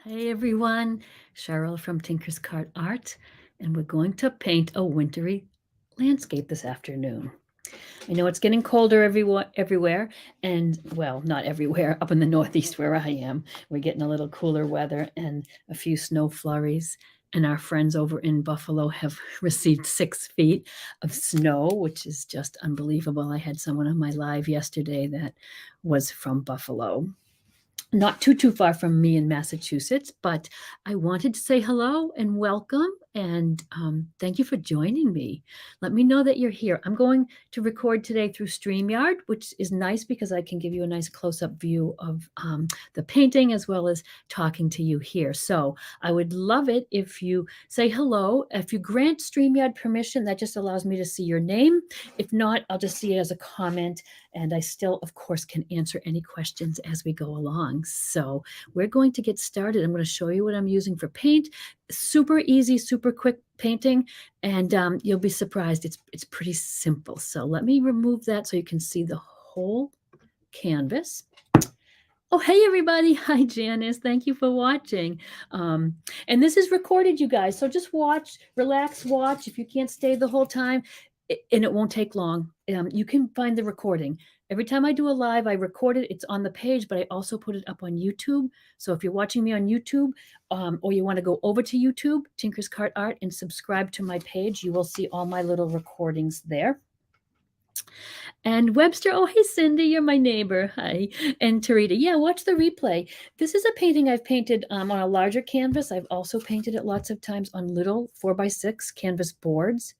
Hey everyone, Cheryl from Tinker's Cart Art, and we're going to paint a wintry landscape this afternoon. I know it's getting colder everywhere, and well, not everywhere, up in the Northeast where I am. We're getting a little cooler weather and a few snow flurries. And our friends over in Buffalo have received 6 feet of snow, which is just unbelievable. I had someone on my live yesterday that was from Buffalo, not too far from me in Massachusetts, but I wanted to say hello and welcome, and thank you for joining me. Let me know that you're here. I'm going to record today through StreamYard, which is nice because I can give you a nice close-up view of the painting as well as talking to you here. So I would love it if you say hello. If you grant StreamYard permission, that just allows me to see your name. If not, I'll just see it as a comment, and I still, of course, can answer any questions as we go along. So we're going to get started. I'm going to show you what I'm using for paint. Super easy, super quick painting, and you'll be surprised. It's pretty simple. So let me remove that so you can see the whole canvas. Oh, hey, everybody. Hi, Janice. Thank you for watching. And this is recorded, you guys. So just watch, relax, watch. If you can't stay the whole time, and it won't take long, you can find the recording. Every time I do a live, I record it. It's on the page, but I also put it up on YouTube. So if you're watching me on YouTube, or you want to go over to YouTube, Tinker's Cart Art, and subscribe to my page, you will see all my little recordings there. And Webster, oh, hey, Cindy, you're my neighbor. Hi. And Tarita, yeah, watch the replay. This is a painting I've painted on a larger canvas. I've also painted it lots of times on little 4x6 canvas boards.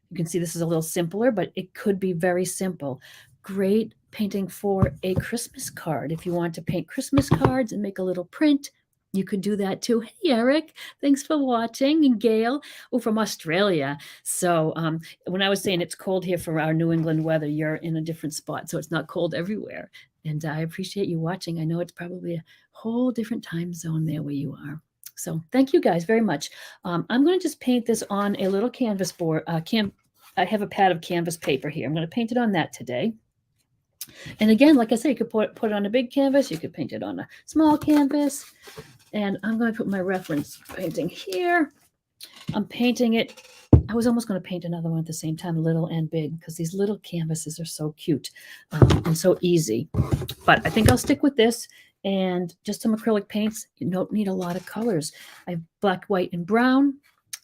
You can see this is a little simpler, but it could be very simple. Great painting for a Christmas card. If you want to paint Christmas cards and make a little print, you could do that too. Hey, Eric, thanks for watching. And Gail, oh, from Australia. So when I was saying it's cold here for our New England weather, you're in a different spot, so it's not cold everywhere. And I appreciate you watching. I know it's probably a whole different time zone there where you are. So thank you guys very much. I'm going to just paint this on a little canvas board. I have a pad of canvas paper here. I'm going to paint it on that today. And again, like I say, you could put it on a big canvas. You could paint it on a small canvas. And I'm going to put my reference painting here. I'm painting it. I was almost going to paint another one at the same time, little and big, because these little canvases are so cute and so easy. But I think I'll stick with this and just some acrylic paints. You don't need a lot of colors. I have black, white, and brown.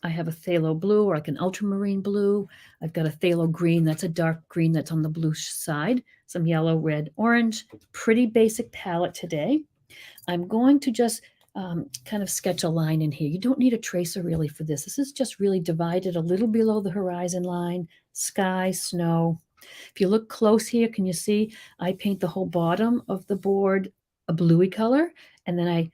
I have a phthalo blue or like an ultramarine blue. I've got a phthalo green. That's a dark green that's on the blue side. Some yellow, red, orange. Pretty basic palette today. I'm going to just kind of sketch a line in here. You don't need a tracer really for this. This is just really divided a little below the horizon line, sky, snow. If you look close here, can you see I paint the whole bottom of the board a bluey color, and then I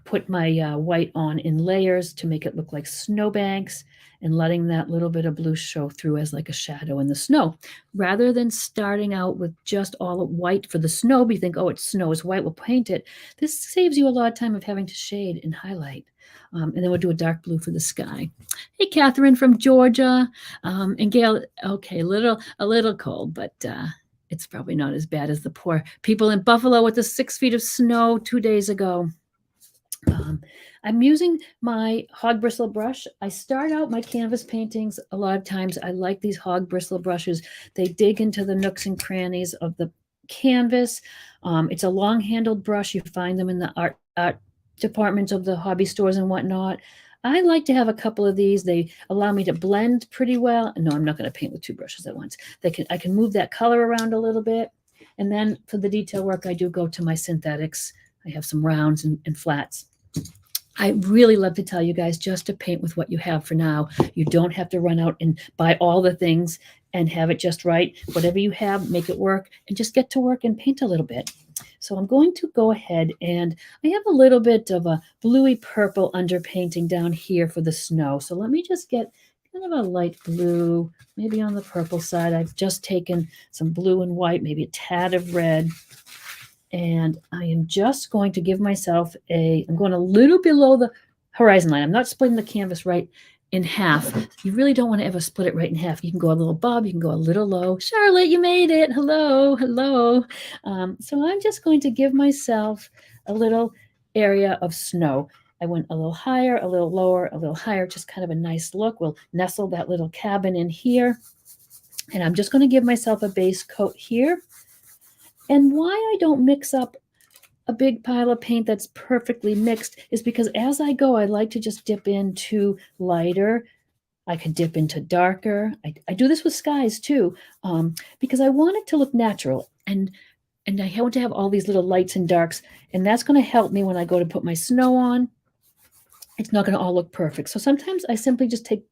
put my white on in layers to make it look like snowbanks, and letting that little bit of blue show through as like a shadow in the snow. Rather than starting out with just all white for the snow, but you think, oh, it's snow, it's white, we'll paint it. This saves you a lot of time of having to shade and highlight. And then we'll do a dark blue for the sky. Hey, Catherine from Georgia. And Gail, okay, a little cold, but it's probably not as bad as the poor people in Buffalo with the 6 feet of snow 2 days ago. I'm using my hog bristle brush. I start out my canvas paintings a lot of times. I like these hog bristle brushes. They dig into the nooks and crannies of the canvas. It's a long-handled brush. You find them in the art departments of the hobby stores and whatnot. I like to have a couple of these. They allow me to blend pretty well. No, I'm not going to paint with 2 brushes at once. I can move that color around a little bit. And then for the detail work, I do go to my synthetics. I have some rounds and flats. I really love to tell you guys just to paint with what you have for now. You don't have to run out and buy all the things and have it just right. Whatever you have, make it work, and just get to work and paint a little bit. So I'm going to go ahead, and I have a little bit of a bluey purple underpainting down here for the snow. So let me just get kind of a light blue, maybe on the purple side. I've just taken some blue and white, maybe a tad of red. And I am just going to give myself I'm going a little below the horizon line. I'm not splitting the canvas right in half. You really don't want to ever split it right in half. You can go a little above, you can go a little low. Charlotte, you made it. Hello, hello. So I'm just going to give myself a little area of snow. I went a little higher, a little lower, a little higher, just kind of a nice look. We'll nestle that little cabin in here. And I'm just going to give myself a base coat here. And why I don't mix up a big pile of paint that's perfectly mixed is because as I go, I like to just dip into lighter. I could dip into darker. I do this with skies too, because I want it to look natural. And I want to have all these little lights and darks. And that's going to help me when I go to put my snow on. It's not going to all look perfect. So sometimes I simply just take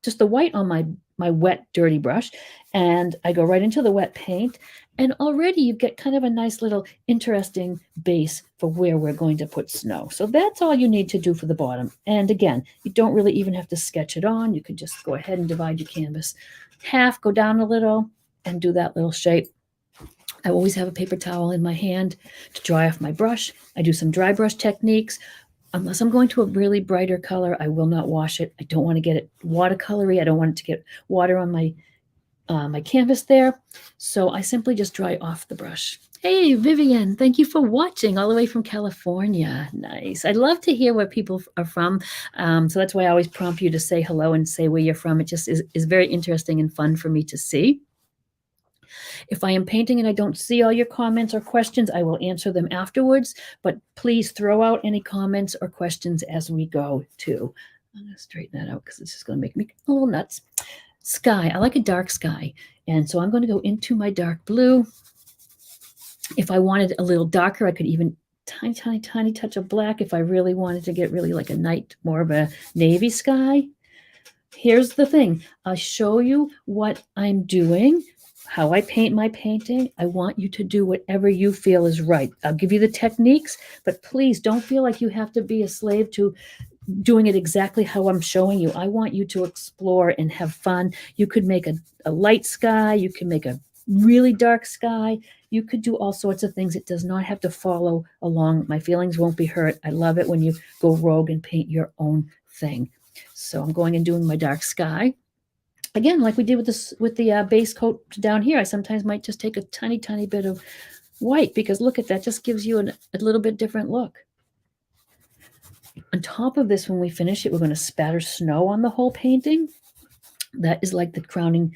just the white on my wet, dirty brush, and I go right into the wet paint. And already you get kind of a nice little interesting base for where we're going to put snow. So that's all you need to do for the bottom. And again, you don't really even have to sketch it on. You can just go ahead and divide your canvas half, go down a little, and do that little shape. I always have a paper towel in my hand to dry off my brush. I do some dry brush techniques. Unless I'm going to a really brighter color, I will not wash it. I don't want to get it watercolory. I don't want it to get water on my canvas there. So I simply just dry off the brush. Hey, Vivian, thank you for watching all the way from California. Nice. I'd love to hear where people are from. So that's why I always prompt you to say hello and say where you're from. It just is very interesting and fun for me to see. If I am painting and I don't see all your comments or questions, I will answer them afterwards, but please throw out any comments or questions as we go too. I'm going to straighten that out because it's just going to make me a little nuts. Sky, I like a dark sky. And so I'm going to go into my dark blue. If I wanted a little darker, I could even tiny touch of black if I really wanted to get really like a night, more of a navy sky. Here's the thing. I'll show you what I'm doing, how I paint my painting. I want you to do whatever you feel is right. I'll give you the techniques, but please don't feel like you have to be a slave to doing it exactly how I'm showing you. I want you to explore and have fun. You could make a light sky. You can make a really dark sky. You could do all sorts of things. It does not have to follow along. My feelings won't be hurt. I love it when you go rogue and paint your own thing. So I'm going and doing my dark sky. Again, like we did with the base coat down here, I sometimes might just take a tiny bit of white because look at that, just gives you a little bit different look. On top of this, when we finish it, we're going to spatter snow on the whole painting. That is like the crowning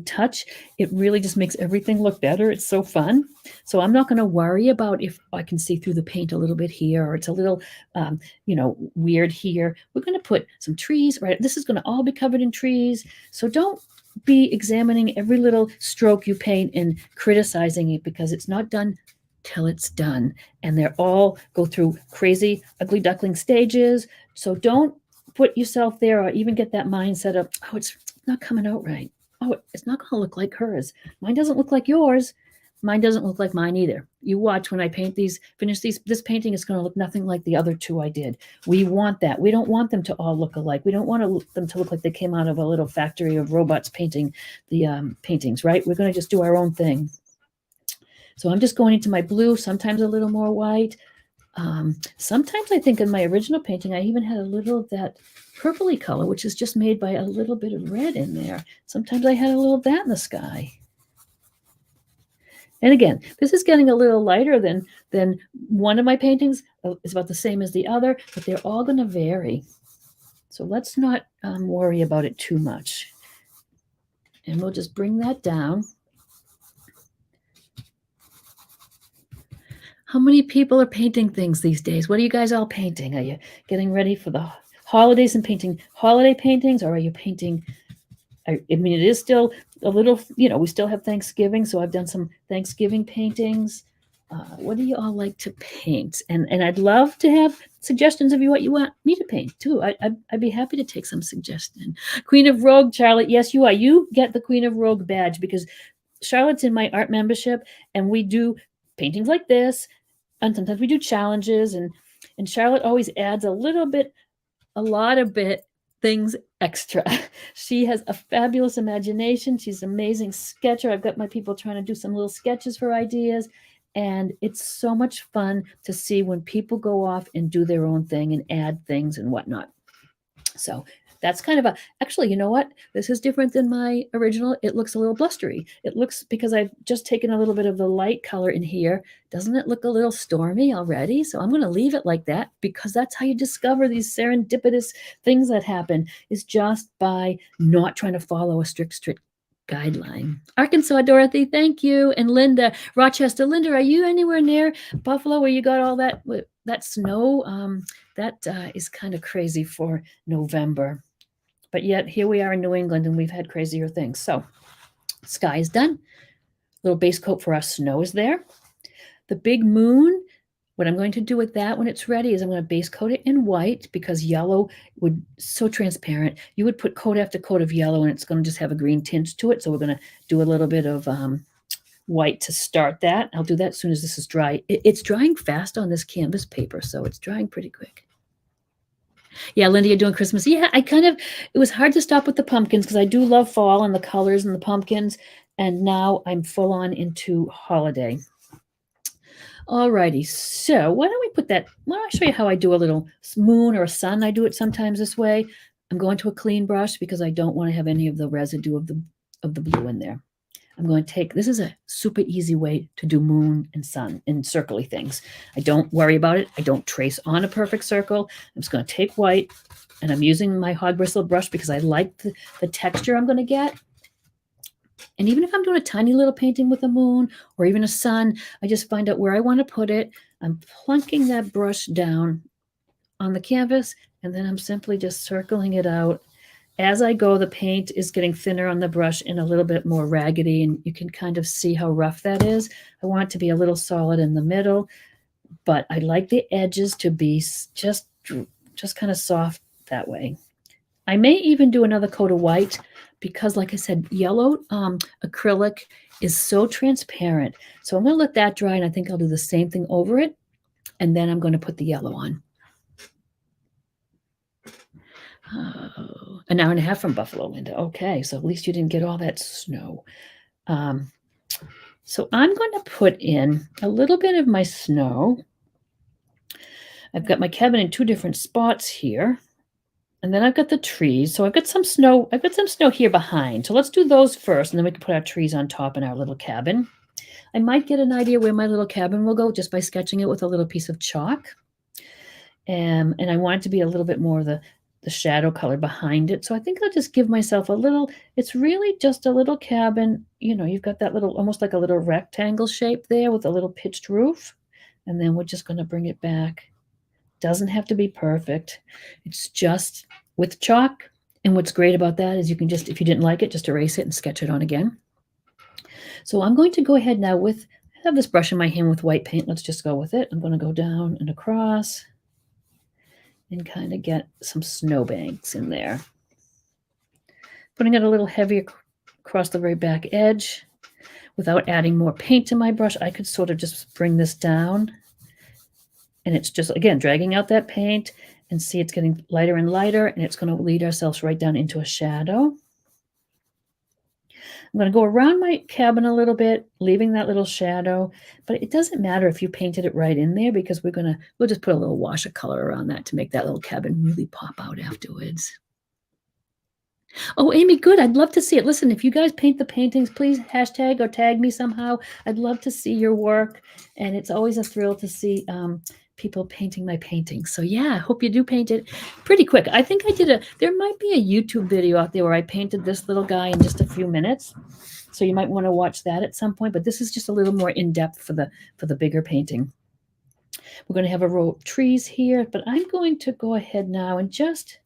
touch. It really just makes everything look better. It's so fun. So I'm not going to worry about if I can see through the paint a little bit here or it's a little, weird here. We're going to put some trees, right? This is going to all be covered in trees. So don't be examining every little stroke you paint and criticizing it because it's not done till it's done. And they're all go through crazy, ugly duckling stages. So don't put yourself there or even get that mindset of, oh, it's not coming out right. Oh, it's not going to look like hers. Mine doesn't look like yours. Mine doesn't look like mine either. You watch when I paint these, finish these, this painting is going to look nothing like the other two I did. We want that. We don't want them to all look alike. We don't want them to look like they came out of a little factory of robots painting the paintings, right? We're going to just do our own thing. So I'm just going into my blue, sometimes a little more white. Sometimes I think in my original painting, I even had a little of that purpley color, which is just made by a little bit of red in there. Sometimes I had a little of that in the sky. And again, this is getting a little lighter than one of my paintings. It's about the same as the other, but they're all going to vary. So let's not worry about it too much. And we'll just bring that down. How many people are painting things these days? What are you guys all painting? Are you getting ready for the holidays and painting holiday paintings, or are you painting? I mean, it is still a little, we still have Thanksgiving, so I've done some Thanksgiving paintings. What do you all like to paint? And I'd love to have suggestions of what you want me to paint too. I'd be happy to take some suggestion. Queen of Rogue, Charlotte. Yes, you are. You get the Queen of Rogue badge because Charlotte's in my art membership, and we do paintings like this. And sometimes we do challenges, and Charlotte always adds a lot of things extra. She has a fabulous imagination. She's an amazing sketcher. I've got my people trying to do some little sketches for ideas, and it's so much fun to see when people go off and do their own thing and add things and whatnot. So That's kind of a, actually, you know what? This is different than my original. It looks a little blustery. It looks, because I've just taken a little bit of the light color in here, doesn't it look a little stormy already? So I'm going to leave it like that, because that's how you discover these serendipitous things that happen, is just by not trying to follow a strict guideline. Arkansas, Dorothy, thank you. And Linda, Rochester. Linda, are you anywhere near Buffalo where you got all that snow? That is kind of crazy for November. But yet here we are in New England and we've had crazier things. So sky is done. Little base coat for our snow is there. The big moon, what I'm going to do with that when it's ready is I'm going to base coat it in white, because yellow would, so transparent. You would put coat after coat of yellow and it's going to just have a green tint to it. So we're going to do a little bit of white to start that. I'll do that as soon as this is dry. It's drying fast on this canvas paper, so it's drying pretty quick. Yeah, Linda, you're doing Christmas. Yeah, it was hard to stop with the pumpkins because I do love fall and the colors and the pumpkins. And now I'm full on into holiday. Alrighty, so why don't we put that, why don't I show you how I do a little moon or a sun. I do it sometimes this way. I'm going to a clean brush because I don't want to have any of the residue of the blue in there. I'm going to take, this is a super easy way to do moon and sun and circly things. I don't worry about it. I don't trace on a perfect circle. I'm just going to take white, and I'm using my hog bristle brush because I like the texture I'm going to get. And even if I'm doing a tiny little painting with a moon or even a sun, I just find out where I want to put it. I'm plunking that brush down on the canvas, and then I'm simply just circling it out. As I go, the paint is getting thinner on the brush and a little bit more raggedy, and you can kind of see how rough that is. I want it to be a little solid in the middle, but I like the edges to be just kind of soft that way. I may even do another coat of white because, like I said, yellow acrylic is so transparent. So I'm going to let that dry, and I think I'll do the same thing over it, and then I'm going to put the yellow on. Oh, an hour and a half from Buffalo, Linda. Okay, so at least you didn't get all that snow. So I'm going to put in a little bit of my snow. I've got my cabin in two different spots here. And then I've got the trees. So I've got some snow. I've got some snow here behind. So let's do those first, and then we can put our trees on top in our little cabin. I might get an idea where my little cabin will go just by sketching it with a little piece of chalk. And I want it to be a little bit more of the shadow color behind it. So I think I'll just give myself a little, it's really just a little cabin. You know, you've got that little, almost like a little rectangle shape there with a little pitched roof. And then we're just going to bring it back. Doesn't have to be perfect. It's just with chalk. And what's great about that is you can just, if you didn't like it, just erase it and sketch it on again. So I'm going to go ahead now with, I have this brush in my hand with white paint. Let's just go with it. I'm going to go down and across and kind of get some snowbanks in there. Putting it a little heavier across the very back edge. Without adding more paint to my brush, I could sort of just bring this down. And it's just, again, dragging out that paint, and see it's getting lighter and lighter, and it's going to lead ourselves right down into a shadow. I'm going to go around my cabin a little bit, leaving that little shadow, but it doesn't matter if you painted it right in there, because we'll just put a little wash of color around that to make that little cabin really pop out afterwards. Oh, Amy, good. I'd love to see it. Listen, if you guys paint the paintings, please hashtag or tag me somehow. I'd love to see your work, and it's always a thrill to see people painting my paintings. So yeah, I hope you do paint it pretty quick. I think I did there might be a YouTube video out there where I painted this little guy in just a few minutes. So you might want to watch that at some point, but this is just a little more in-depth for the bigger painting. We're going to have a row of trees here, but I'm going to go ahead now and just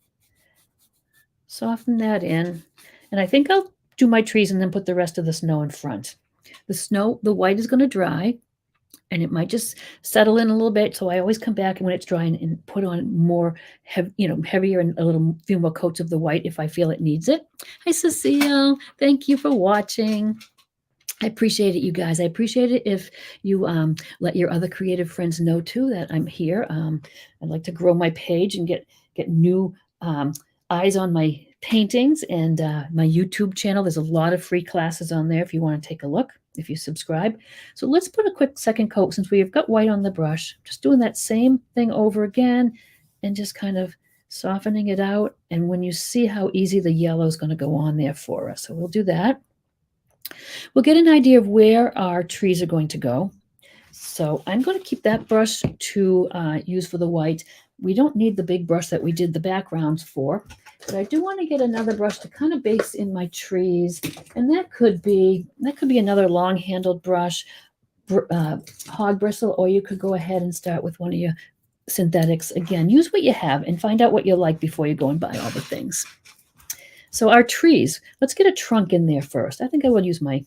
soften that in. And I think I'll do my trees and then put the rest of the snow in front. The white is going to dry, and it might just settle in a little bit. So I always come back when it's dry and put on more, heavier and a few more coats of the white if I feel it needs it. Hi, Cecile. Thank you for watching. I appreciate it, you guys. I appreciate it if you let your other creative friends know too that I'm here. I'd like to grow my page and get new eyes on my paintings and my YouTube channel. There's a lot of free classes on there if you want to take a look, if you subscribe. So let's put a quick second coat since we've got white on the brush. Just doing that same thing over again and just kind of softening it out. And when you see how easy the yellow is going to go on there for us. So we'll do that. We'll get an idea of where our trees are going to go. So I'm going to keep that brush to use for the white. We don't need the big brush that we did the backgrounds for, but I do want to get another brush to kind of base in my trees. And that could be another long-handled brush, hog bristle, or you could go ahead and start with one of your synthetics. Again, use what you have and find out what you like before you go and buy all the things. So our trees, let's get a trunk in there first. I think I will use my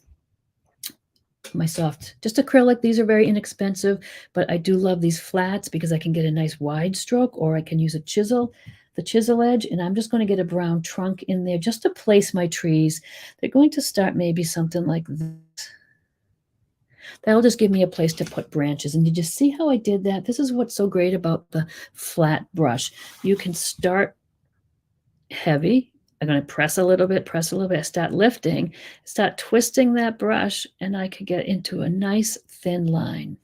soft, just acrylic. These are very inexpensive, but I do love these flats because I can get a nice wide stroke, or I can use a chisel, the chisel edge, and I'm just going to get a brown trunk in there just to place my trees. They're going to start maybe something like this. That'll just give me a place to put branches. And you just see how I did that? This is what's so great about the flat brush. You can start heavy. I'm going to press a little bit, start lifting, start twisting that brush, and I could get into a nice thin line.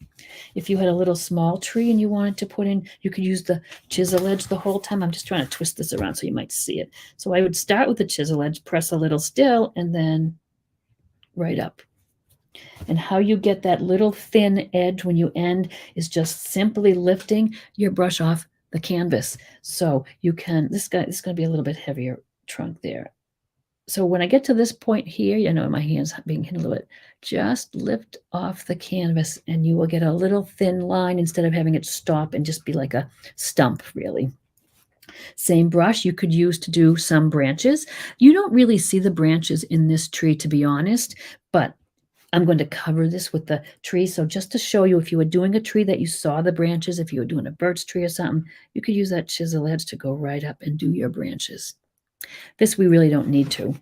If you had a little small tree and you wanted to put in, you could use the chisel edge the whole time. I'm just trying to twist this around so you might see it. So I would start with the chisel edge, press a little still, and then right up. And how you get that little thin edge when you end is just simply lifting your brush off the canvas. So you can, this is going to be a little bit heavier trunk there. So when I get to this point here, you know, my hand's being hit a little bit, just lift off the canvas and you will get a little thin line instead of having it stop and just be like a stump, really. Same brush you could use to do some branches. You don't really see the branches in this tree, to be honest, but I'm going to cover this with the tree. So just to show you, if you were doing a tree that you saw the branches, if you were doing a birch tree or something, you could use that chisel edge to go right up and do your branches. This we really don't need to.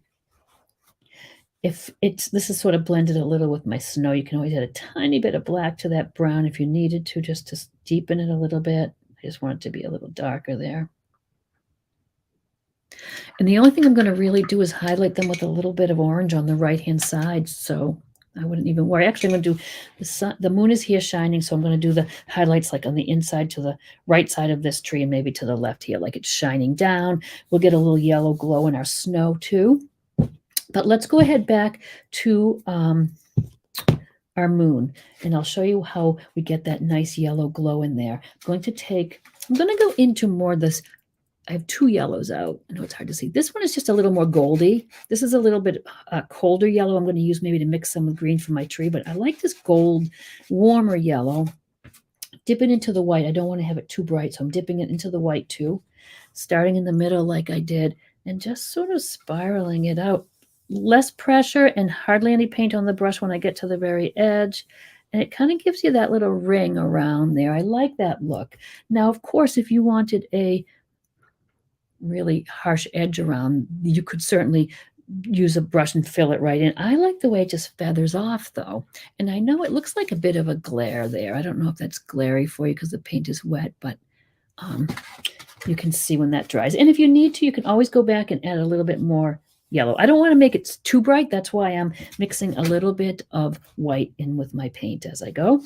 If this is sort of blended a little with my snow, you can always add a tiny bit of black to that brown if you needed to, just to deepen it a little bit. I just want it to be a little darker there. And the only thing I'm going to really do is highlight them with a little bit of orange on the right-hand side. So I wouldn't even worry. Actually, I'm going to do the sun. The moon is here shining, so I'm going to do the highlights like on the inside to the right side of this tree and maybe to the left here, like it's shining down. We'll get a little yellow glow in our snow too. But let's go ahead back to our moon, and I'll show you how we get that nice yellow glow in there. I'm going to go into more of this. I have two yellows out. I know it's hard to see. This one is just a little more goldy. This is a little bit colder yellow. I'm going to use maybe to mix some with green for my tree, but I like this gold, warmer yellow. Dip it into the white. I don't want to have it too bright, so I'm dipping it into the white too, starting in the middle like I did, and just sort of spiraling it out. Less pressure and hardly any paint on the brush when I get to the very edge. And it kind of gives you that little ring around there. I like that look. Now, of course, if you wanted a really harsh edge around, you could certainly use a brush and fill it right in. I like the way it just feathers off though. And I know it looks like a bit of a glare there. I don't know if that's glary for you because the paint is wet, but you can see when that dries. And if you need to, you can always go back and add a little bit more yellow. I don't want to make it too bright. That's why I'm mixing a little bit of white in with my paint as I go.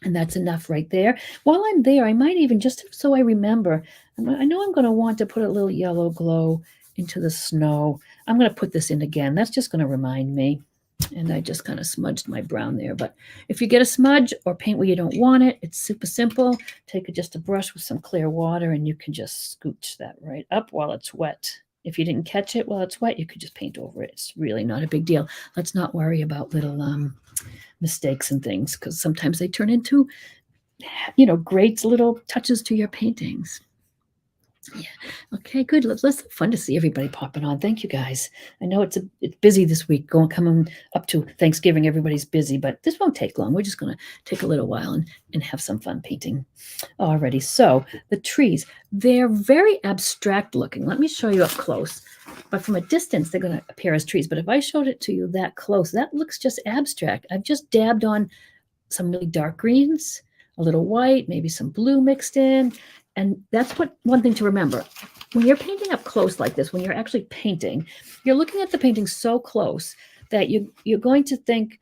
And that's enough right there. While I'm there, I might even, just so I remember, I know I'm going to want to put a little yellow glow into the snow. I'm going to put this in again. That's just going to remind me. And I just kind of smudged my brown there. But if you get a smudge or paint where you don't want it, it's super simple. Take just a brush with some clear water and you can just scooch that right up while it's wet. If you didn't catch it while it's wet, you could just paint over it. It's really not a big deal. Let's not worry about little mistakes and things, because sometimes they turn into, great little touches to your paintings. Yeah. Okay, good. Let's have fun to see everybody popping on. Thank you guys. I know it's busy this week. Coming up to Thanksgiving, everybody's busy, but this won't take long. We're just going to take a little while and have some fun painting. Alrighty. So the trees, they're very abstract looking. Let me show you up close. But from a distance, they're going to appear as trees. But if I showed it to you that close, that looks just abstract. I've just dabbed on some really dark greens, a little white, maybe some blue mixed in. And that's one thing to remember. When you're painting up close like this, when you're actually painting, you're looking at the painting so close that you're going to think,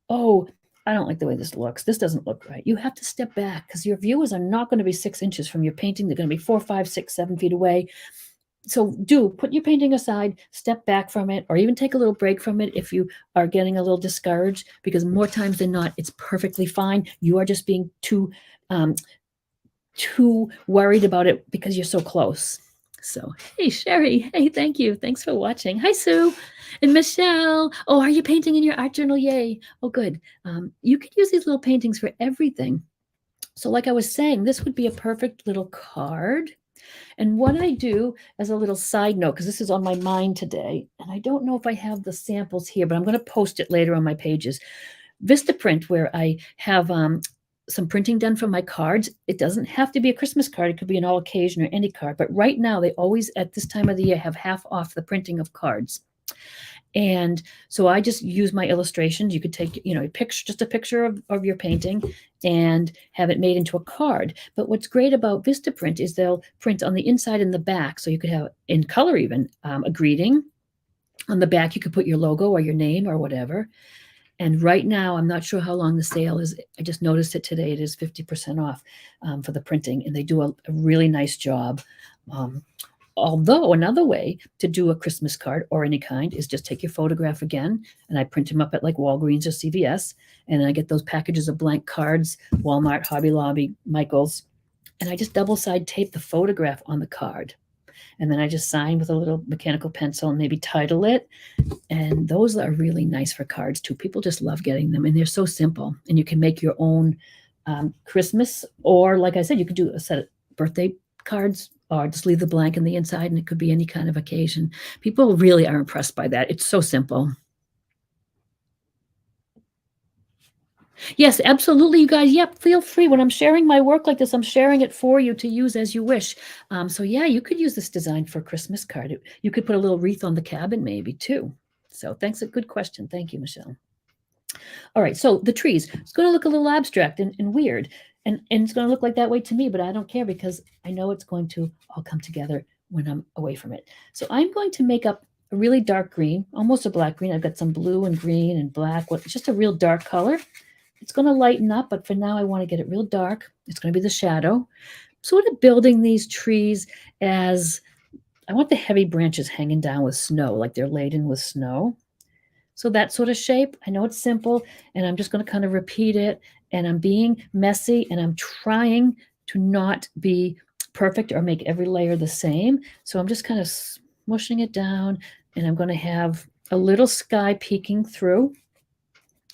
oh, I don't like the way this looks. This doesn't look right. You have to step back because your viewers are not going to be 6 inches from your painting. They're going to be 4, 5, 6, 7 feet away. So do put your painting aside, step back from it, or even take a little break from it if you are getting a little discouraged, because more times than not, it's perfectly fine. You are just being um, too worried about it because you're so close. So, hey, Sherry. Hey, thank you. Thanks for watching. Hi, Sue. And Michelle. Oh, are you painting in your art journal? Yay. Oh, good. You could use these little paintings for everything. So, like I was saying, this would be a perfect little card. And what I do as a little side note, because this is on my mind today, and I don't know if I have the samples here, but I'm going to post it later on my pages. Vistaprint, where I have some printing done for my cards. It doesn't have to be a Christmas card. It could be an all occasion or any card. But right now, they always, at this time of the year, have half off the printing of cards. And so I just use my illustrations. You could take, a picture, just a picture of your painting and have it made into a card. But what's great about Vistaprint is they'll print on the inside and the back. So you could have in color even a greeting. On the back, you could put your logo or your name or whatever. And right now, I'm not sure how long the sale is. I just noticed it today. It is 50% off for the printing, and they do a really nice job. Although another way to do a Christmas card or any kind is just take your photograph again, and I print them up at like Walgreens or CVS, and then I get those packages of blank cards, Walmart, Hobby Lobby, Michael's, and I just double side tape the photograph on the card. And then I just sign with a little mechanical pencil and maybe title it. And those are really nice for cards too. People just love getting them, and they're so simple. And you can make your own Christmas, or like I said, you could do a set of birthday cards, or just leave the blank in the inside, and it could be any kind of occasion. People really are impressed by that. It's so simple. Yes, absolutely, you guys. Yep, feel free. When I'm sharing my work like this, I'm sharing it for you to use as you wish. So yeah, you could use this design for a Christmas card. You could put a little wreath on the cabin maybe too. So thanks, a good question. Thank you, Michelle. All right, so the trees. It's going to look a little abstract and weird. And it's going to look like that way to me, but I don't care because I know it's going to all come together when I'm away from it. So I'm going to make up a really dark green, almost a black green. I've got some blue and green and black, just a real dark color. It's going to lighten up, but for now I want to get it real dark. It's going to be the shadow. Sort of building these trees as I want the heavy branches hanging down with snow, like they're laden with snow. So that sort of shape, I know it's simple, and I'm just going to kind of repeat it, and I'm being messy, and I'm trying to not be perfect or make every layer the same. So I'm just kind of smushing it down, and I'm going to have a little sky peeking through.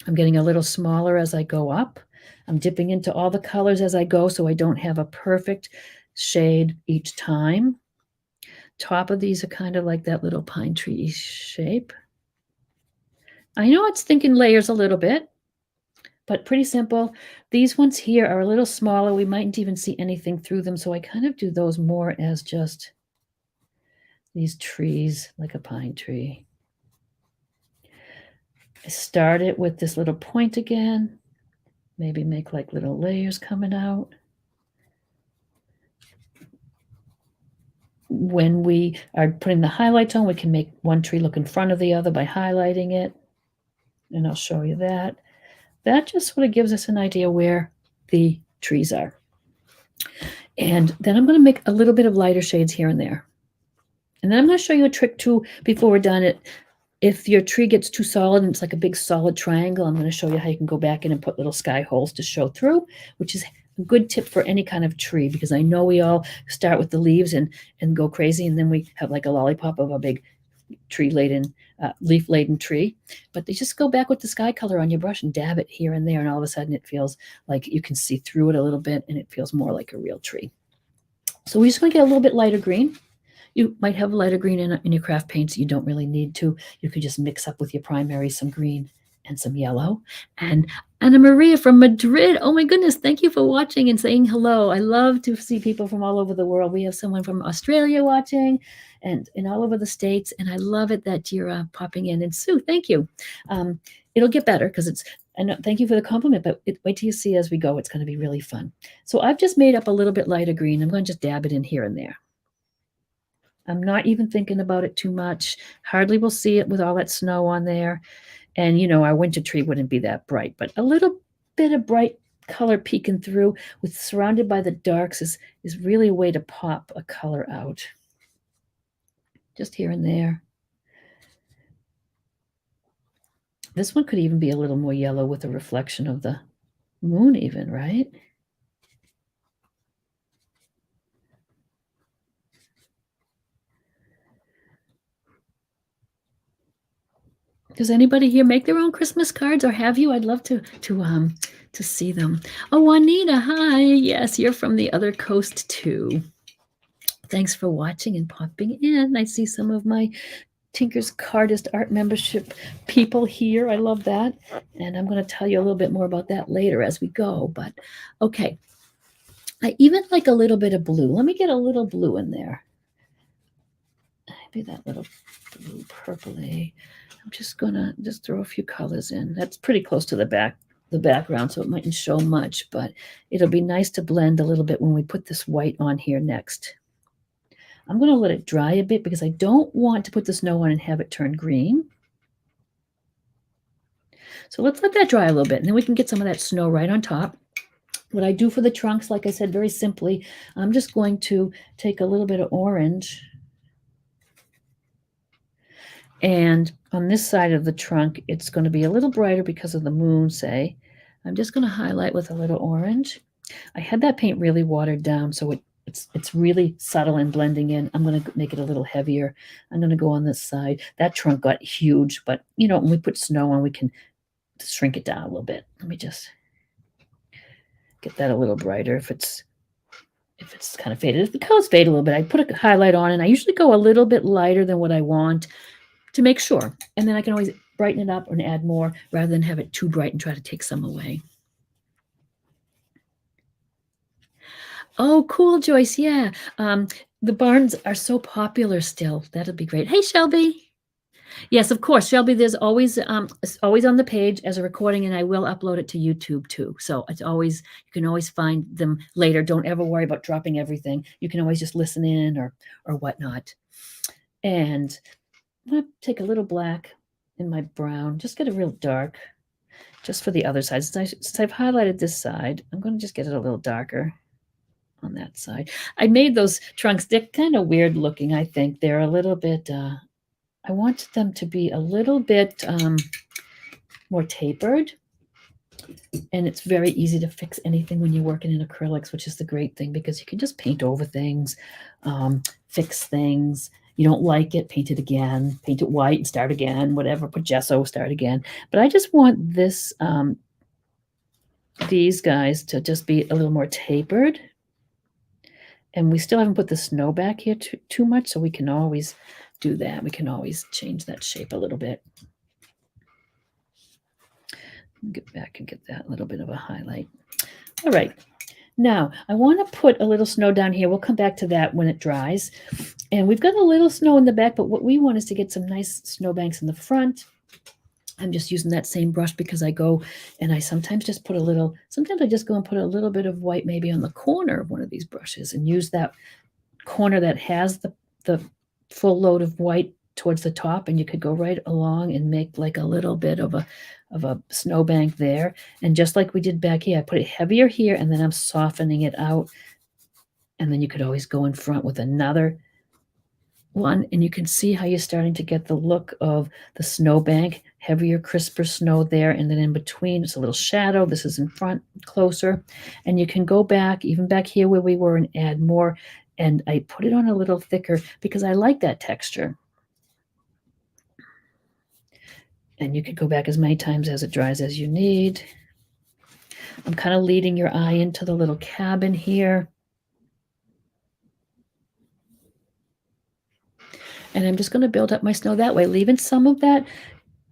I'm getting a little smaller as I go up. I'm dipping into all the colors as I go so I don't have a perfect shade each time. Top of these are kind of like that little pine tree shape. I know it's thinking layers a little bit, but pretty simple. These ones here are a little smaller. We mightn't even see anything through them, so I kind of do those more as just these trees, like a pine tree. I start it with this little point again, maybe make like little layers coming out. When we are putting the highlights on, we can make one tree look in front of the other by highlighting it, and I'll show you that. That just sort of gives us an idea where the trees are. And then I'm going to make a little bit of lighter shades here and there. And then I'm going to show you a trick too before we're done. If your tree gets too solid and it's like a big solid triangle, I'm going to show you how you can go back in and put little sky holes to show through, which is a good tip for any kind of tree, because I know we all start with the leaves and go crazy, and then we have like a lollipop of a big tree laden, leaf laden tree. But they just go back with the sky color on your brush and dab it here and there, and all of a sudden it feels like you can see through it a little bit, and it feels more like a real tree. So we're just going to get a little bit lighter green. You might have lighter green in your craft paints. You don't really need to. You could just mix up with your primary some green and some yellow. And Anna Maria from Madrid. Oh my goodness, thank you for watching and saying hello. I love to see people from all over the world. We have someone from Australia watching and all over the States. And I love it that you're popping in. And Sue, thank you. It'll get better because it's, and thank you for the compliment, but wait till you see as we go. It's going to be really fun. So I've just made up a little bit lighter green. I'm going to just dab it in here and there. I'm not even thinking about it too much. Hardly will see it with all that snow on there. And, our winter tree wouldn't be that bright, but a little bit of bright color peeking through with surrounded by the darks is really a way to pop a color out. Just here and there. This one could even be a little more yellow with a reflection of the moon even, right? Does anybody here make their own Christmas cards, or have you? I'd love to see them. Oh, Juanita, hi. Yes, you're from the other coast too. Thanks for watching and popping in. I see some of my Tinker's Cardist Art Membership people here. I love that. And I'm going to tell you a little bit more about that later as we go. But okay, I even like a little bit of blue. Let me get a little blue in there. Maybe that little blue purpley. I'm just going to throw a few colors in. That's pretty close to the background, so it mightn't show much, but it'll be nice to blend a little bit when we put this white on here next. I'm going to let it dry a bit because I don't want to put the snow on and have it turn green. So let's let that dry a little bit, and then we can get some of that snow right on top. What I do for the trunks, like I said, very simply, I'm just going to take a little bit of orange, and on this side of the trunk, it's going to be a little brighter because of the moon, say. I'm just going to highlight with a little orange. I had that paint really watered down, so it's really subtle and blending in. I'm going to make it a little heavier. I'm going to go on this side. That trunk got huge, but you know, when we put snow on, we can shrink it down a little bit. Let me just get that a little brighter if it's kind of faded. If the colors fade a little bit, I put a highlight on, and I usually go a little bit lighter than what I want to make sure. And then I can always brighten it up and add more rather than have it too bright and try to take some away. Oh, cool, Joyce. Yeah. The barns are so popular still. That'll be great. Hey, Shelby. Yes, of course, Shelby. There's always it's always on the page as a recording, and I will upload it to YouTube too. So it's always, you can always find them later. Don't ever worry about dropping everything. You can always just listen in or whatnot. And I'm gonna take a little black in my brown, just get a real dark, just for the other side. Since I've highlighted this side, I'm going to just get it a little darker on that side. I made those trunks. They're kind of weird looking, I think. They're a little bit, I wanted them to be a little bit more tapered. And it's very easy to fix anything when you're working in acrylics, which is the great thing because you can just paint over things, fix things. You don't like it, paint it again, paint it white and start again, whatever, put gesso, start again. But I just want this, these guys to just be a little more tapered. And we still haven't put the snow back here too much, so we can always do that. We can always change that shape a little bit. Get back and get that little bit of a highlight. All right. Now, I want to put a little snow down here. We'll come back to that when it dries. And we've got a little snow in the back, but what we want is to get some nice snowbanks in the front. I'm just using that same brush because I go and I sometimes just put a little, sometimes I just go and put a little bit of white maybe on the corner of one of these brushes and use that corner that has the full load of white towards the top, and you could go right along and make like a little bit of a snowbank there. And just like we did back here, I put it heavier here and then I'm softening it out. And then you could always go in front with another one, and you can see how you're starting to get the look of the snowbank, heavier, crisper snow there, and then in between it's a little shadow. This is in front closer, and you can go back, even back here where we were, and add more. And I put it on a little thicker because I like that texture. And you could go back as many times as it dries as you need. I'm kind of leading your eye into the little cabin here. And I'm just going to build up my snow that way, leaving some of that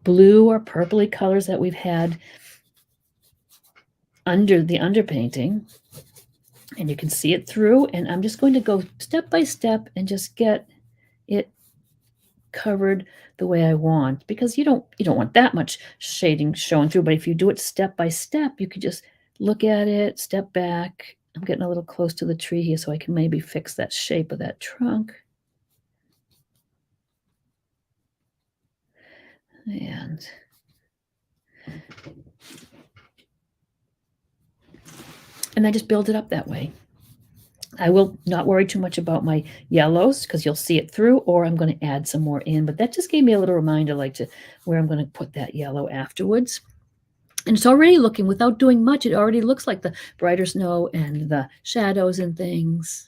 blue or purpley colors that we've had under the underpainting. And you can see it through. And I'm just going to go step by step and just get it covered the way I want, because you don't want that much shading showing through. But if you do it step by step, you could just look at it, step back. I'm getting a little close to the tree here so I can maybe fix that shape of that trunk. And And I just build it up that way. I will not worry too much about my yellows because you'll see it through, or I'm going to add some more in. But that just gave me a little reminder like to where I'm going to put that yellow afterwards. And it's already looking, without doing much, it already looks like the brighter snow and the shadows and things.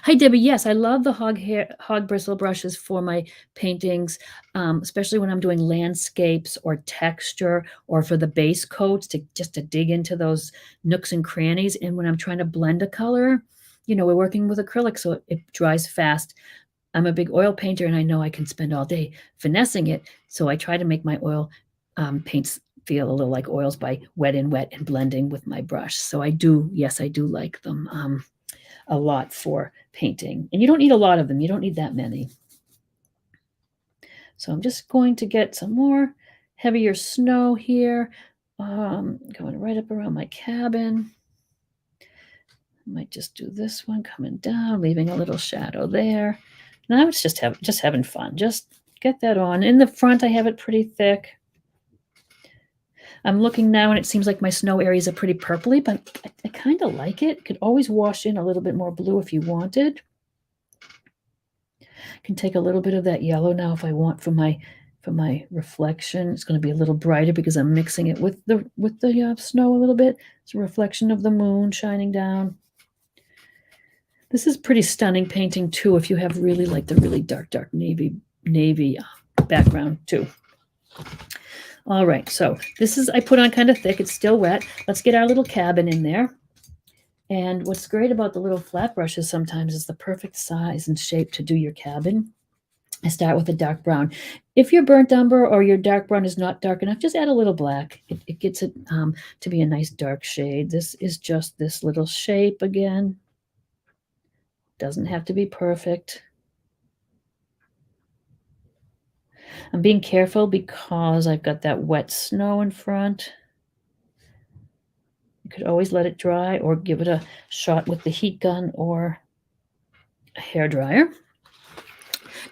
Hi, Debbie. Yes, I love the hog bristle brushes for my paintings, especially when I'm doing landscapes or texture or for the base coats to dig into those nooks and crannies. And when I'm trying to blend a color, we're working with acrylic, so it dries fast. I'm a big oil painter, and I know I can spend all day finessing it. So I try to make my oil paints feel a little like oils by wet and blending with my brush. So I do like them a lot for painting. And you don't need a lot of them. You don't need that many. So I'm just going to get some more heavier snow here, going right up around my cabin. I might just do this one coming down, leaving a little shadow there. Now it's just having fun. Just get that on. In the front, I have it pretty thick. I'm looking now, and it seems like my snow areas are pretty purpley, but I kind of like it. Could always wash in a little bit more blue if you wanted. Can take a little bit of that yellow now if I want for my reflection. It's going to be a little brighter because I'm mixing it with the snow a little bit. It's a reflection of the moon shining down. This is pretty stunning painting too if you have really like the really dark navy background too. All right, so this is, I put on kind of thick. It's still wet. Let's get our little cabin in there. And what's great about the little flat brushes sometimes is the perfect size and shape to do your cabin. I start with a dark brown. If your burnt umber or your dark brown is not dark enough, just add a little black. It gets it to be a nice dark shade. This is just this little shape again. Doesn't have to be perfect. I'm being careful because I've got that wet snow in front. You could always let it dry or give it a shot with the heat gun or a hairdryer.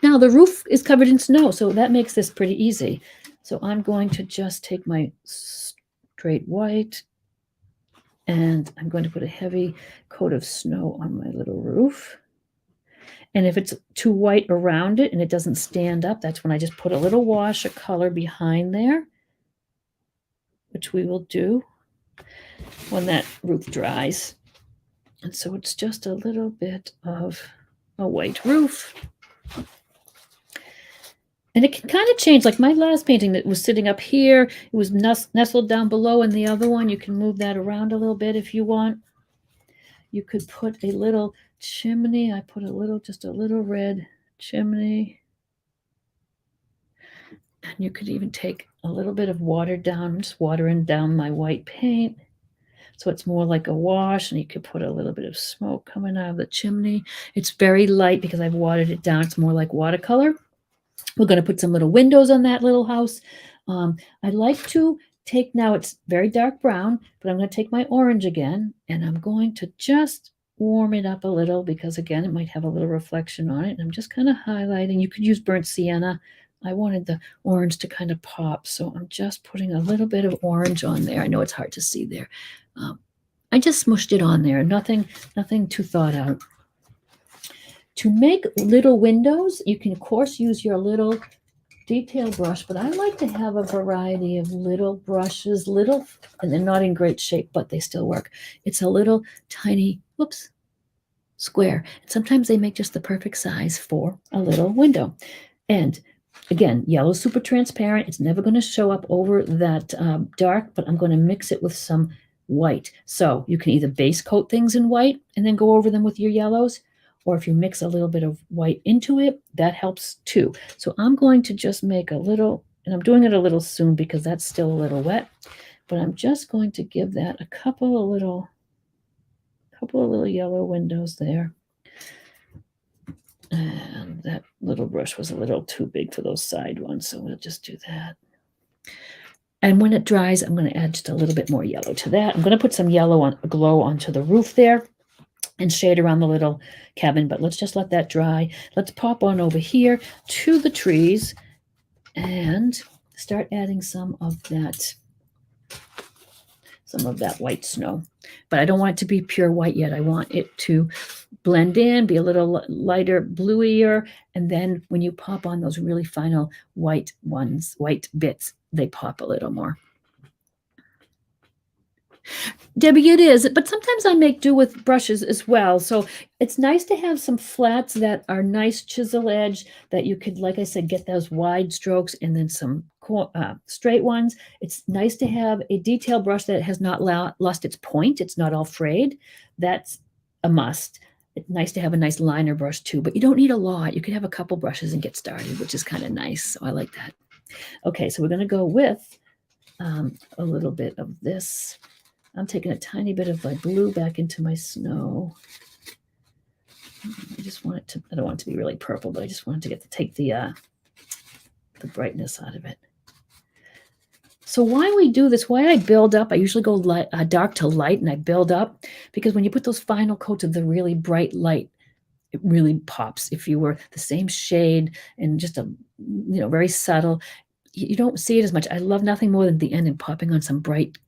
Now the roof is covered in snow, so that makes this pretty easy. So I'm going to just take my straight white and I'm going to put a heavy coat of snow on my little roof. And if it's too white around it and it doesn't stand up, that's when I just put a little wash of color behind there, which we will do when that roof dries. And so it's just a little bit of a white roof. And it can kind of change, like my last painting that was sitting up here, it was nestled down below, and the other one, you can move that around a little bit if you want. You could put a little chimney. I put just a little red chimney. And you could even take a little bit of water down, just watering down my white paint. So it's more like a wash, and you could put a little bit of smoke coming out of the chimney. It's very light because I've watered it down. It's more like watercolor. We're going to put some little windows on that little house. I'd like to take, now it's very dark brown, but I'm going to take my orange again, and I'm going to just warm it up a little because, again, it might have a little reflection on it. And I'm just kind of highlighting. You could use burnt sienna. I wanted the orange to kind of pop, so I'm just putting a little bit of orange on there. I know it's hard to see there. I just smushed it on there. Nothing too thought out. To make little windows, you can, of course, use your little detail brush, but I like to have a variety of little brushes, and they're not in great shape, but they still work. It's a little tiny, square. And sometimes they make just the perfect size for a little window. And again, yellow is super transparent. It's never going to show up over that dark, but I'm going to mix it with some white. So you can either base coat things in white and then go over them with your yellows, or if you mix a little bit of white into it, that helps too. So I'm going to just make a little, and I'm doing it a little soon because that's still a little wet, but I'm just going to give that a couple of little yellow windows there. And that little brush was a little too big for those side ones, so we'll just do that. And when it dries, I'm going to add just a little bit more yellow to that. I'm going to put some yellow glow onto the roof there and shade around the little cabin, but let's just let that dry. Let's pop on over here to the trees and start adding some of some of that white snow. But I don't want it to be pure white yet. I want it to blend in, be a little lighter, bluier, and then when you pop on those really final white bits, they pop a little more. Debbie, it is, but sometimes I make do with brushes as well. So it's nice to have some flats that are nice chisel edge that you could, like I said, get those wide strokes and then some straight ones. It's nice to have a detail brush that has not lost its point. It's not all frayed. That's a must. It's nice to have a nice liner brush too, but you don't need a lot. You could have a couple brushes and get started, which is kind of nice. So I like that. Okay, so we're going to go with a little bit of this. I'm taking a tiny bit of my blue back into my snow. I just want it to, I don't want it to be really purple, but I just wanted to take the brightness out of it. So why we do this, why I build up, I usually go dark to light and I build up, because when you put those final coats of the really bright light, it really pops. If you were the same shade and just a, very subtle, you don't see it as much. I love nothing more than the end and popping on some bright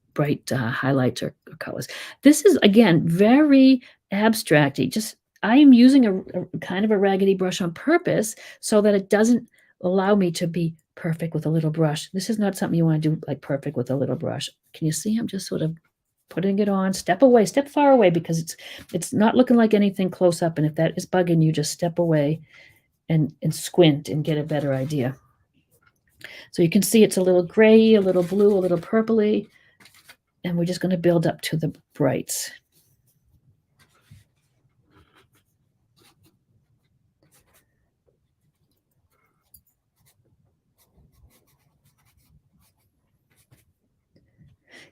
highlights or colors. This is, again, very abstract-y. I am using a kind of a raggedy brush on purpose so that it doesn't allow me to be perfect with a little brush. This is not something you want to do like perfect with a little brush. Can you see? I'm just sort of putting it on. Step far away, because it's not looking like anything close up. And if that is bugging you, just step away and squint and get a better idea. So you can see it's a little gray, a little blue, a little purpley. And we're just going to build up to the brights.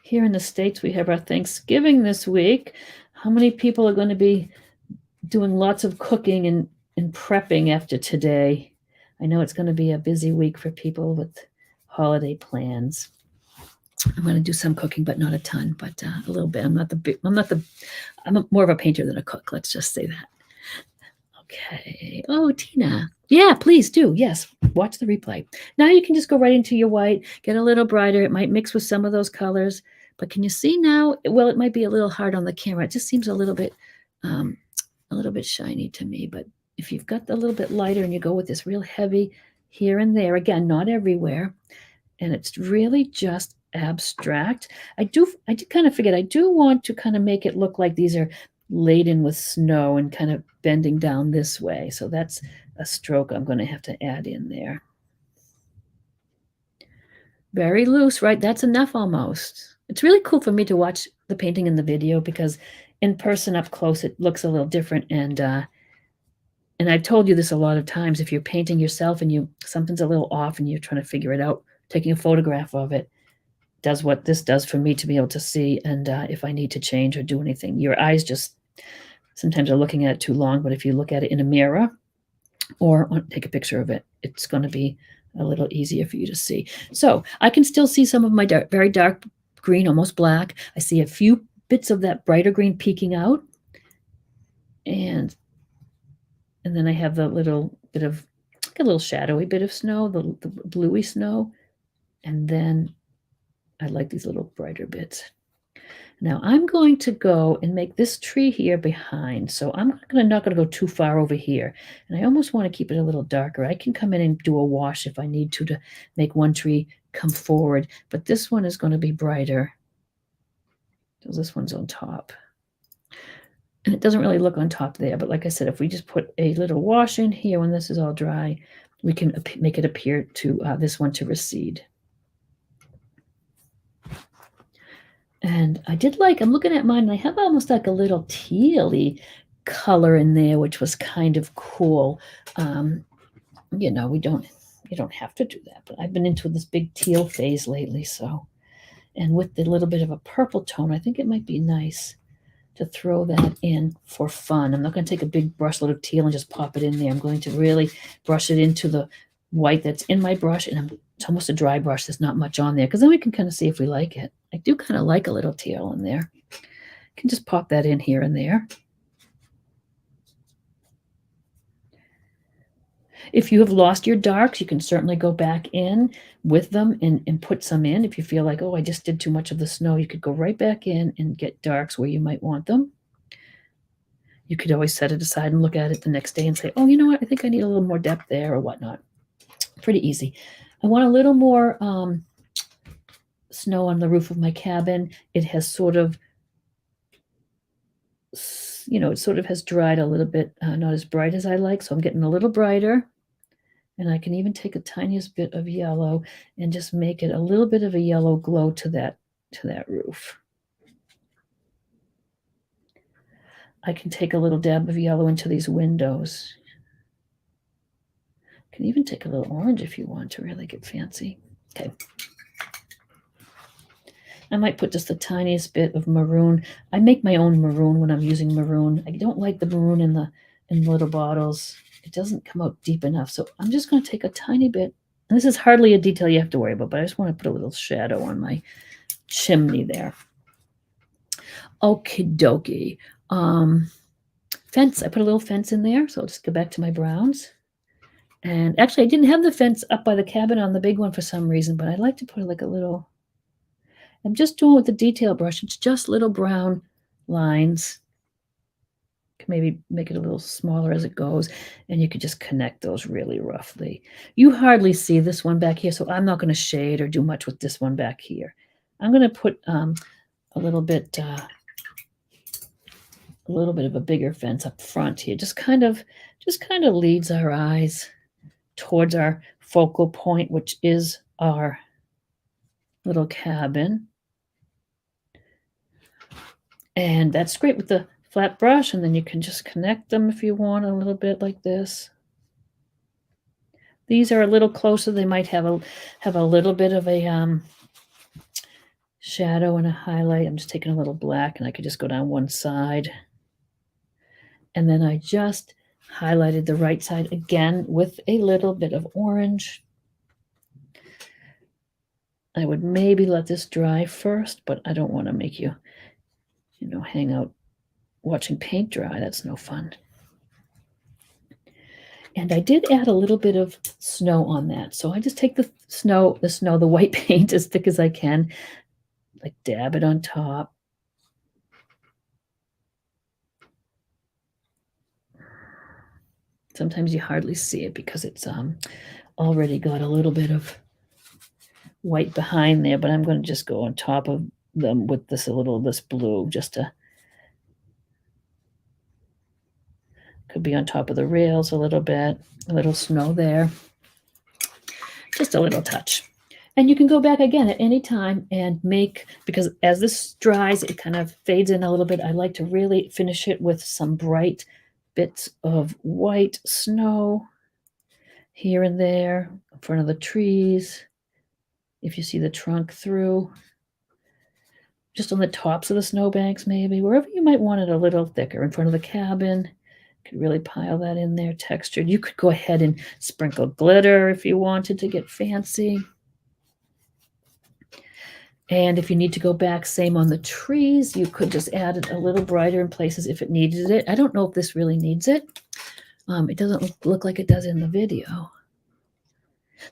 Here in the States, we have our Thanksgiving this week. How many people are going to be doing lots of cooking and prepping after today? I know it's going to be a busy week for people with holiday plans. I'm going to do some cooking, but not a ton, but a little bit. I'm more of a painter than a cook. Let's just say that. Okay. Oh, Tina. Yeah, please do. Yes. Watch the replay. Now you can just go right into your white, get a little brighter. It might mix with some of those colors, but can you see now? Well, it might be a little hard on the camera. It just seems a little bit shiny to me, but if you've got a little bit lighter and you go with this real heavy here and there, again, not everywhere, and it's really just abstract. I did kind of forget, I do want to kind of make it look like these are laden with snow and kind of bending down this way. So that's a stroke I'm going to have to add in there. Very loose, right? That's enough almost. It's really cool for me to watch the painting in the video, because in person up close, it looks a little different. And I've told you this a lot of times, if you're painting yourself and something's a little off and you're trying to figure it out, taking a photograph of it does what this does for me to be able to see. And if I need to change or do anything, your eyes just sometimes are looking at it too long. But if you look at it in a mirror or take a picture of it, it's going to be a little easier for you to see. So I can still see some of my very dark green, almost black. I see a few bits of that brighter green peeking out. And then I have the little bit of, like a little shadowy bit of snow, the bluey snow. And then I like these little brighter bits. Now I'm going to go and make this tree here behind. So I'm not going to go too far over here. And I almost want to keep it a little darker. I can come in and do a wash if I need to make one tree come forward. But this one is going to be brighter. So this one's on top. And it doesn't really look on top there. But like I said, if we just put a little wash in here when this is all dry, we can make it appear to this one to recede. And I did I'm looking at mine, and I have almost like a little tealy color in there, which was kind of cool. You don't have to do that, but I've been into this big teal phase lately. So, and with the little bit of a purple tone, I think it might be nice to throw that in for fun. I'm not going to take a big brushload of teal and just pop it in there. I'm going to really brush it into the white that's in my brush, and it's almost a dry brush. There's not much on there, because then we can kind of see if we like it. I do kind of like a little teal in there. I can just pop that in here and there. If you have lost your darks, you can certainly go back in with them and put some in. If you feel like, oh, I just did too much of the snow, you could go right back in and get darks where you might want them. You could always set it aside and look at it the next day and say, oh, you know what, I think I need a little more depth there or whatnot. Pretty easy. I want a little more snow on the roof of my cabin. It has sort of, it sort of has dried a little bit, not as bright as I like, so I'm getting a little brighter. And I can even take a tiniest bit of yellow and just make it a little bit of a yellow glow to that roof. I can take a little dab of yellow into these windows. You can even take a little orange if you want to really get fancy. Okay. I might put just the tiniest bit of maroon. I make my own maroon when I'm using maroon. I don't like the maroon in the little bottles. It doesn't come out deep enough. So I'm just going to take a tiny bit. And this is hardly a detail you have to worry about, but I just want to put a little shadow on my chimney there. Okie dokie. Fence. I put a little fence in there. So I'll just go back to my browns. And actually, I didn't have the fence up by the cabin on the big one for some reason, but I like to put like a little. I'm just doing with the detail brush. It's just little brown lines. Can maybe make it a little smaller as it goes, and you could just connect those really roughly. You hardly see this one back here, so I'm not going to shade or do much with this one back here. I'm going to put a little bit of a bigger fence up front here. Just kind of leads our eyes towards our focal point, which is our little cabin. And that's great with the flat brush, and then you can just connect them if you want a little bit like this. These are a little closer. They might have a little bit of a shadow and a highlight. I'm just taking a little black, and I could just go down one side. And then I just highlighted the right side again with a little bit of orange. I would maybe let this dry first, but I don't want to make you, hang out watching paint dry. That's no fun. And I did add a little bit of snow on that. So I just take the white paint as thick as I can, like dab it on top. Sometimes you hardly see it because it's already got a little bit of white behind there, but I'm going to just go on top of them with this blue, just to, could be on top of the rails a little bit, a little snow there, just a little touch. And you can go back again at any time and make, because as this dries, it kind of fades in a little bit. I like to really finish it with some bright bits of white snow here and there in front of the trees. If you see the trunk through, just on the tops of the snowbanks, maybe wherever you might want it a little thicker, in front of the cabin. Could really pile that in there, textured. You could go ahead and sprinkle glitter if you wanted to get fancy. And if you need to go back, same on the trees, you could just add it a little brighter in places if it needed it. I don't know if this really needs it. It doesn't look like it does in the video.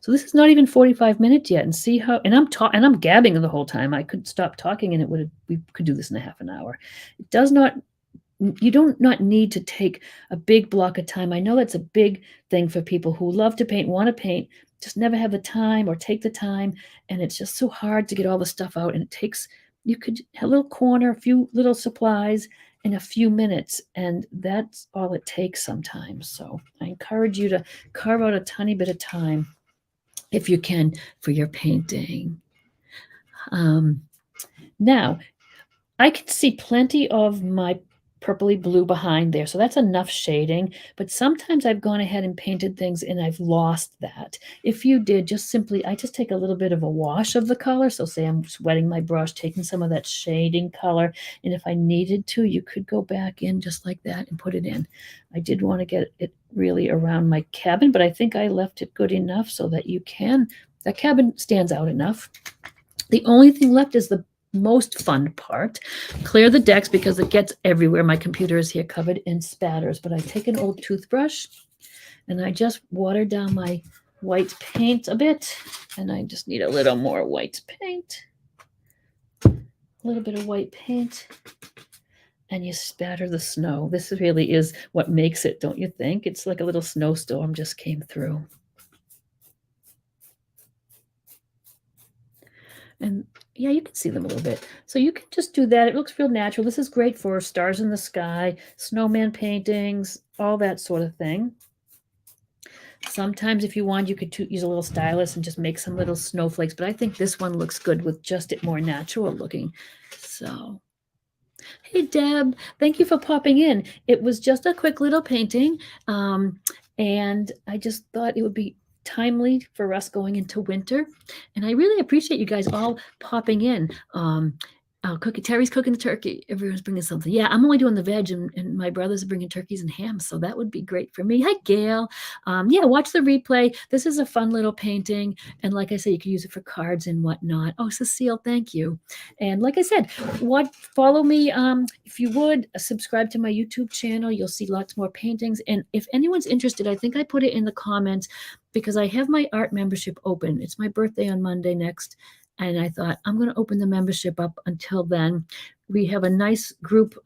So this is not even 45 minutes yet, and see how, and I'm gabbing the whole time. I could stop talking and we could do this in a half an hour. It does not, you don't not need to take a big block of time. I know that's a big thing for people who love to paint, want to paint, just never have the time or take the time. And it's just so hard to get all the stuff out. And it takes, you could a little corner, a few little supplies in a few minutes. And that's all it takes sometimes. So I encourage you to carve out a tiny bit of time if you can for your painting. Now, I can see plenty of my purpley blue behind there. So that's enough shading, but sometimes I've gone ahead and painted things and I've lost that. If you did, I just take a little bit of a wash of the color. So say I'm wetting my brush, taking some of that shading color. And if I needed to, you could go back in just like that and put it in. I did want to get it really around my cabin, but I think I left it good enough so that that cabin stands out enough. The only thing left is the most fun part. Clear the decks because it gets everywhere. My computer is here covered in spatters, but I take an old toothbrush And I just watered down my white paint a bit, and I just need a little more white paint. A little bit of white paint. And you spatter the snow. This really is what makes it, don't you think? It's like a little snowstorm just came through. And yeah, you can see them a little bit. So you can just do that. It looks real natural. This is great for stars in the sky, snowman paintings, all that sort of thing. Sometimes if you want, you could use a little stylus and just make some little snowflakes, but I think this one looks good with just it more natural looking. So, hey Deb, thank you for popping in. It was just a quick little painting, and I just thought it would be timely for us going into winter, and I really appreciate you guys all popping in. Terry's cooking the turkey. Everyone's bringing something. Yeah, I'm only doing the veg, and my brothers are bringing turkeys and ham, so that would be great for me. Hi, Gail. Yeah, watch the replay. This is a fun little painting, and like I said, you can use it for cards and whatnot. Oh, Cecile, thank you. And like I said, follow me if you would. Subscribe to my YouTube channel. You'll see lots more paintings. And if anyone's interested, I think I put it in the comments because I have my art membership open. It's my birthday on Monday next. And I thought, I'm going to open the membership up until then. We have a nice group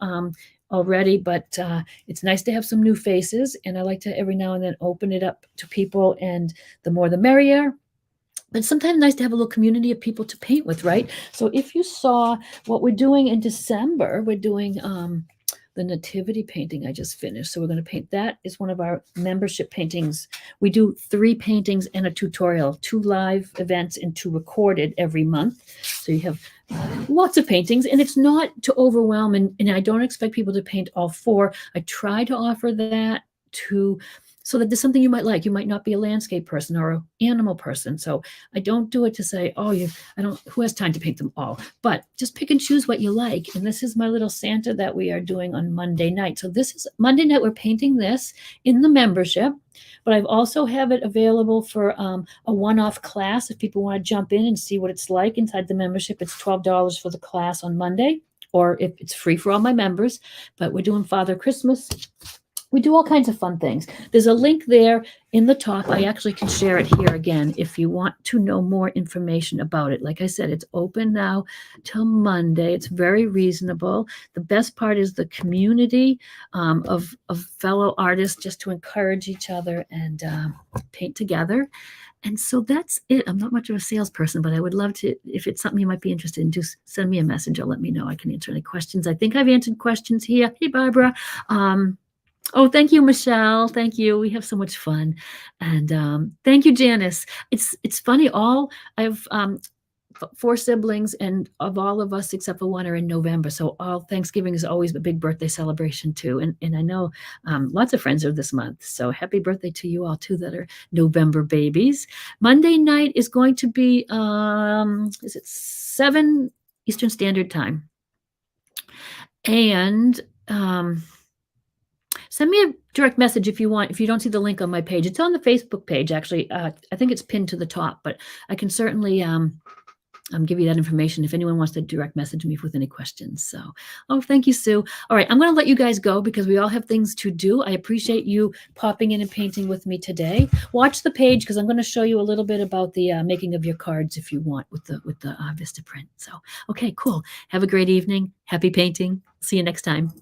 already, but it's nice to have some new faces. And I like to every now and then open it up to people. And the more the merrier. But sometimes nice to have a little community of people to paint with, right? So if you saw what we're doing in December, we're doing the nativity painting I just finished. So we're going to paint that. Is one of our membership paintings. We do 3 paintings and a tutorial, 2 live events and 2 recorded every month. So you have lots of paintings, and it's not to overwhelm, and I don't expect people to paint all 4. I try to offer that so that there's something you might like. You might not be a landscape person or an animal person. So I don't do it to say, who has time to paint them all? But just pick and choose what you like. And this is my little Santa that we are doing on Monday night. So this is Monday night. We're painting this in the membership, but I've also have it available for a one-off class. If people want to jump in and see what it's like inside the membership, it's $12 for the class on Monday, or if it's free for all my members. But we're doing Father Christmas. We do all kinds of fun things. There's a link there in the top. I actually can share it here again if you want to know more information about it. Like I said, it's open now till Monday. It's very reasonable. The best part is the community of fellow artists, just to encourage each other and paint together. And so that's it. I'm not much of a salesperson, but I would love to, if it's something you might be interested in, just send me a message or let me know. I can answer any questions. I think I've answered questions here. Hey, Barbara. Oh, thank you, Michelle. Thank you. We have so much fun. And thank you, Janice. It's funny. I have 4 siblings, and of all of us except for one are in November. So all Thanksgiving is always a big birthday celebration too. And I know lots of friends are this month. So happy birthday to you all too that are November babies. Monday night is going to be, is it 7 Eastern Standard Time? And send me a direct message if you want. If you don't see the link on my page, it's on the Facebook page, actually. I think it's pinned to the top, but I can certainly give you that information if anyone wants to direct message me with any questions. So, thank you, Sue. All right, I'm going to let you guys go because we all have things to do. I appreciate you popping in and painting with me today. Watch the page because I'm going to show you a little bit about the making of your cards if you want with the Vistaprint. So, okay, cool. Have a great evening. Happy painting. See you next time.